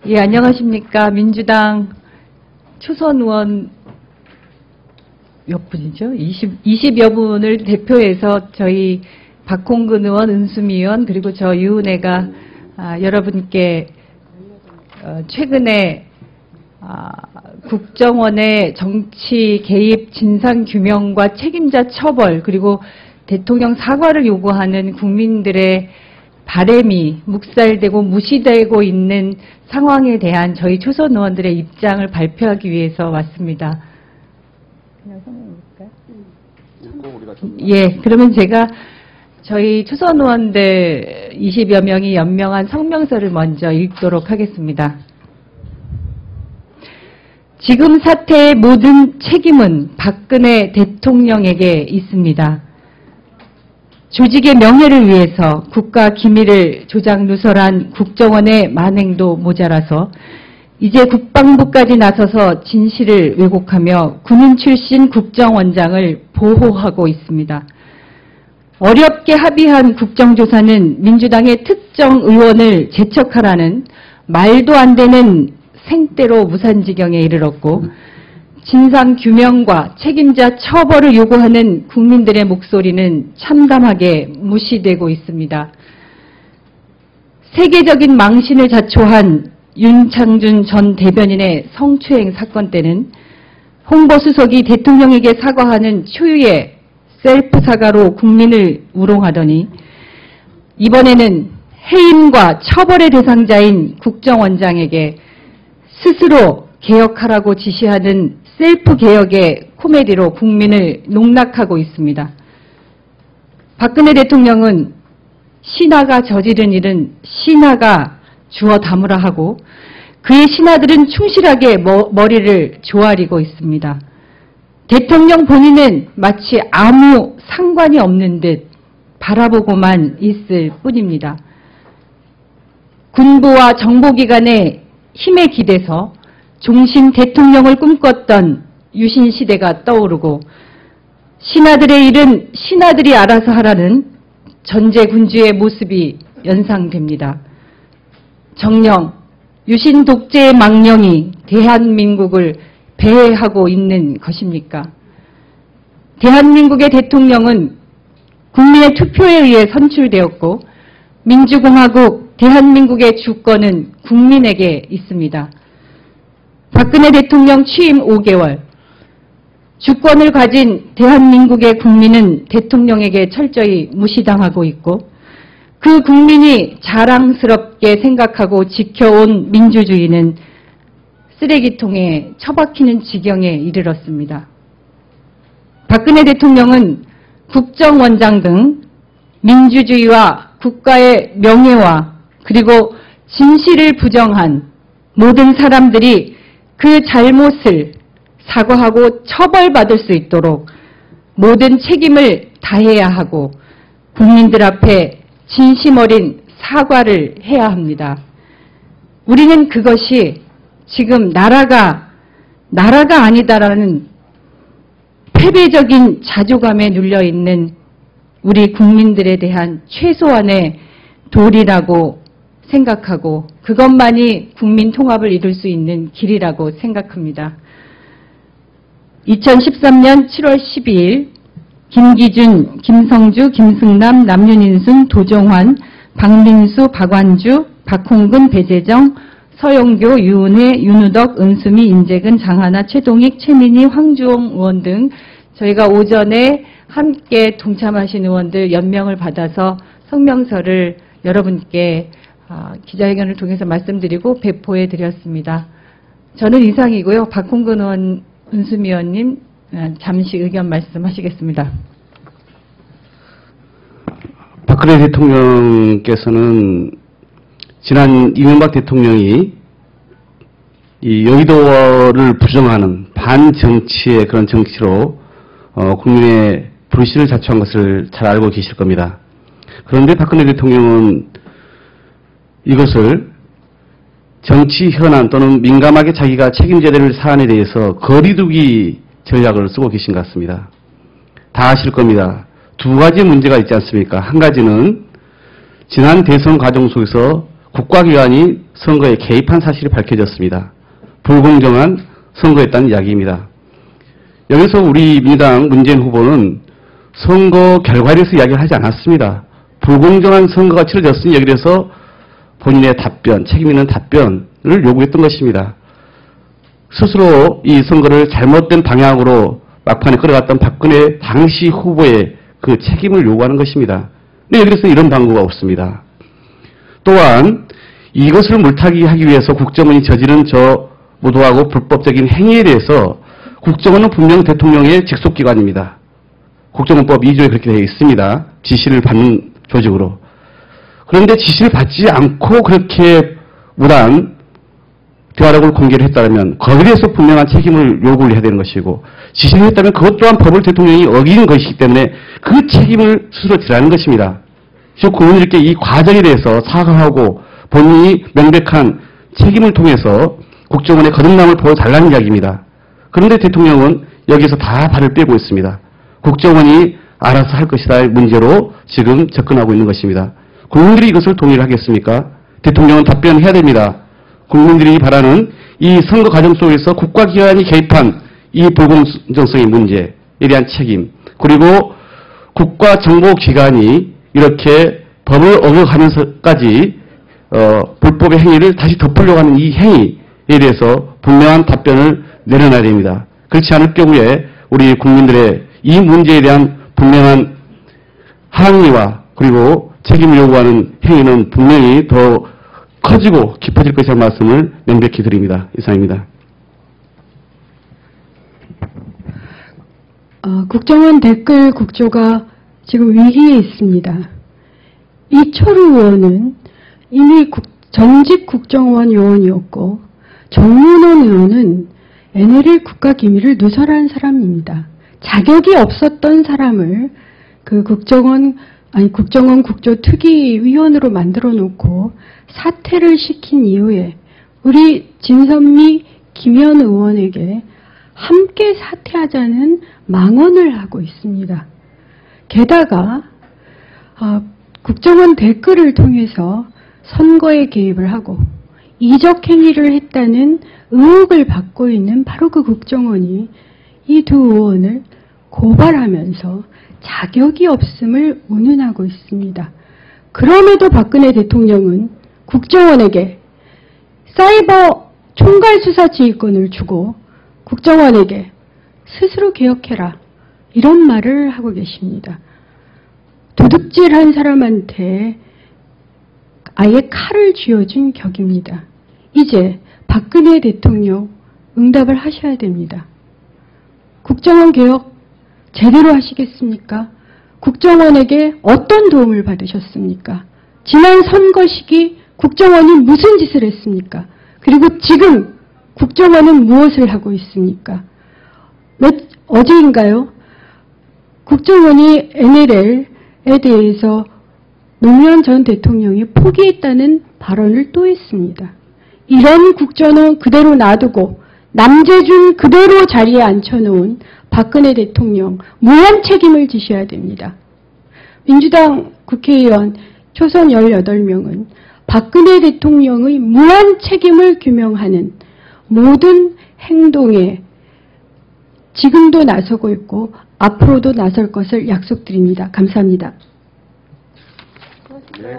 예, 안녕하십니까. 민주당 초선 의원 몇 분이죠? 20여 분을 대표해서 저희 박홍근 의원, 은수미 의원, 그리고 저 유은혜가 여러분께 최근에 국정원의 정치 개입 진상 규명과 책임자 처벌, 그리고 대통령 사과를 요구하는 국민들의 바람이 묵살되고 무시되고 있는 상황에 대한 저희 초선 의원들의 입장을 발표하기 위해서 왔습니다. 예, 그러면 제가 저희 초선 의원들 20여 명이 연명한 성명서를 먼저 읽도록 하겠습니다. 지금 사태의 모든 책임은 박근혜 대통령에게 있습니다. 조직의 명예를 위해서 국가 기밀을 조작 누설한 국정원의 만행도 모자라서 이제 국방부까지 나서서 진실을 왜곡하며 군인 출신 국정원장을 보호하고 있습니다. 어렵게 합의한 국정조사는 민주당의 특정 의원을 제척하라는 말도 안 되는 생떼로 무산지경에 이르렀고, 진상규명과 책임자 처벌을 요구하는 국민들의 목소리는 참담하게 무시되고 있습니다. 세계적인 망신을 자초한 윤창준 전 대변인의 성추행 사건 때는 홍보수석이 대통령에게 사과하는 초유의 셀프 사과로 국민을 우롱하더니, 이번에는 해임과 처벌의 대상자인 국정원장에게 스스로 개혁하라고 지시하는 셀프 개혁의 코미디로 국민을 농락하고 있습니다. 박근혜 대통령은 신하가 저지른 일은 신하가 주워 담으라 하고 그의 신하들은 충실하게 머리를 조아리고 있습니다. 대통령 본인은 마치 아무 상관이 없는 듯 바라보고만 있을 뿐입니다. 군부와 정보기관의 힘에 기대서 종신 대통령을 꿈꿨던 유신시대가 떠오르고, 신하들의 일은 신하들이 알아서 하라는 전제군주의 모습이 연상됩니다. 정녕 유신 독재의 망령이 대한민국을 배회하고 있는 것입니까? 대한민국의 대통령은 국민의 투표에 의해 선출되었고, 민주공화국 대한민국의 주권은 국민에게 있습니다. 박근혜 대통령 취임 5개월, 주권을 가진 대한민국의 국민은 대통령에게 철저히 무시당하고 있고, 그 국민이 자랑스럽게 생각하고 지켜온 민주주의는 쓰레기통에 처박히는 지경에 이르렀습니다. 박근혜 대통령은 국정원장 등 민주주의와 국가의 명예와 그리고 진실을 부정한 모든 사람들이 그 잘못을 사과하고 처벌받을 수 있도록 모든 책임을 다해야 하고 국민들 앞에 진심 어린 사과를 해야 합니다. 우리는 그것이 지금 나라가 아니다라는 패배적인 자조감에 눌려있는 우리 국민들에 대한 최소한의 도리라고 생각하고, 그것만이 국민 통합을 이룰 수 있는 길이라고 생각합니다. 2013년 7월 12일 김기준, 김성주, 김승남, 남윤인순, 도종환, 박민수, 박완주, 박홍근, 배재정, 서영교, 유은혜, 윤우덕, 은수미, 인재근, 장하나, 최동익, 최민희, 황주홍 의원 등 저희가 오전에 함께 동참하신 의원들 연명을 받아서 성명서를 여러분께 기자회견을 통해서 말씀드리고 배포해 드렸습니다. 저는 이상이고요. 박홍근 의원, 은수미 의원님 잠시 의견 말씀하시겠습니다. 박근혜 대통령께서는 지난 이명박 대통령이 이 여의도를 부정하는 반정치의 그런 정치로 국민의 불신을 자초한 것을 잘 알고 계실 겁니다. 그런데 박근혜 대통령은 이것을 정치 현안 또는 민감하게 자기가 책임져야 될 사안에 대해서 거리두기 전략을 쓰고 계신 것 같습니다. 다 아실 겁니다. 두 가지 문제가 있지 않습니까? 한 가지는 지난 대선 과정 속에서 국가기관이 선거에 개입한 사실이 밝혀졌습니다. 불공정한 선거였다는 이야기입니다. 여기서 우리 민주당 문재인 후보는 선거 결과에 대해서 이야기를 하지 않았습니다. 불공정한 선거가 치러졌으니 여기에 대해서 본인의 답변, 책임 있는 답변을 요구했던 것입니다. 스스로 이 선거를 잘못된 방향으로 막판에 끌어갔던 박근혜 당시 후보의 그 책임을 요구하는 것입니다. 근데 여기서 이런 방구가 없습니다. 또한 이것을 물타기 하기 위해서 국정원이 저지른 저 무도하고 불법적인 행위에 대해서 국정원은 분명 대통령의 직속기관입니다. 국정원법 2조에 그렇게 되어 있습니다. 지시를 받는 조직으로. 그런데 지시를 받지 않고 그렇게 무단 대화록을 공개를 했다면 거기에 대해서 분명한 책임을 요구를 해야 되는 것이고, 지시를 했다면 그것 또한 법을 대통령이 어긴 것이기 때문에 그 책임을 스스로 지라는 것입니다. 즉 국민들께 이 과정에 대해서 사과하고 본인이 명백한 책임을 통해서 국정원의 거듭남을 보여달라는 이야기입니다. 그런데 대통령은 여기서 다 발을 빼고 있습니다. 국정원이 알아서 할 것이다의 문제로 지금 접근하고 있는 것입니다. 국민들이 이것을 동의를 하겠습니까? 대통령은 답변해야 됩니다. 국민들이 바라는 이 선거 과정 속에서 국가기관이 개입한 이 불공정성의 문제에 대한 책임, 그리고 국가정보기관이 이렇게 법을 어겨가면서까지 불법의 행위를 다시 덮으려고 하는 이 행위에 대해서 분명한 답변을 내려놔야 됩니다. 그렇지 않을 경우에 우리 국민들의 이 문제에 대한 분명한 항의와 그리고 책임을 요구하는 행위는 분명히 더 커지고 깊어질 것이라는 말씀을 명백히 드립니다. 이상입니다. 국정원 댓글 국조가 지금 위기에 있습니다. 이철우 의원은 이미 전직 국정원 요원이었고, 정문원 의원은 NLL 국가기밀을 누설한 사람입니다. 자격이 없었던 사람을 그 국정원 국조특위위원으로 만들어 놓고 사퇴를 시킨 이후에 우리 진선미, 김현 의원에게 함께 사퇴하자는 망언을 하고 있습니다. 게다가 국정원 댓글을 통해서 선거에 개입을 하고 이적 행위를 했다는 의혹을 받고 있는 바로 그 국정원이 이 두 의원을 고발하면서 자격이 없음을 운운하고 있습니다. 그럼에도 박근혜 대통령은 국정원에게 사이버 총괄수사지휘권을 주고 국정원에게 스스로 개혁해라, 이런 말을 하고 계십니다. 도둑질한 사람한테 아예 칼을 쥐어준 격입니다. 이제 박근혜 대통령 응답을 하셔야 됩니다. 국정원 개혁 제대로 하시겠습니까? 국정원에게 어떤 도움을 받으셨습니까? 지난 선거 시기 국정원이 무슨 짓을 했습니까? 그리고 지금 국정원은 무엇을 하고 있습니까? 어제인가요? 국정원이 NLL에 대해서 노무현 전 대통령이 포기했다는 발언을 또 했습니다. 이런 국정원 그대로 놔두고 남재준 그대로 자리에 앉혀놓은 박근혜 대통령 무한 책임을 지셔야 됩니다. 민주당 국회의원 초선 18명은 박근혜 대통령의 무한 책임을 규명하는 모든 행동에 지금도 나서고 있고 앞으로도 나설 것을 약속드립니다. 감사합니다. 네.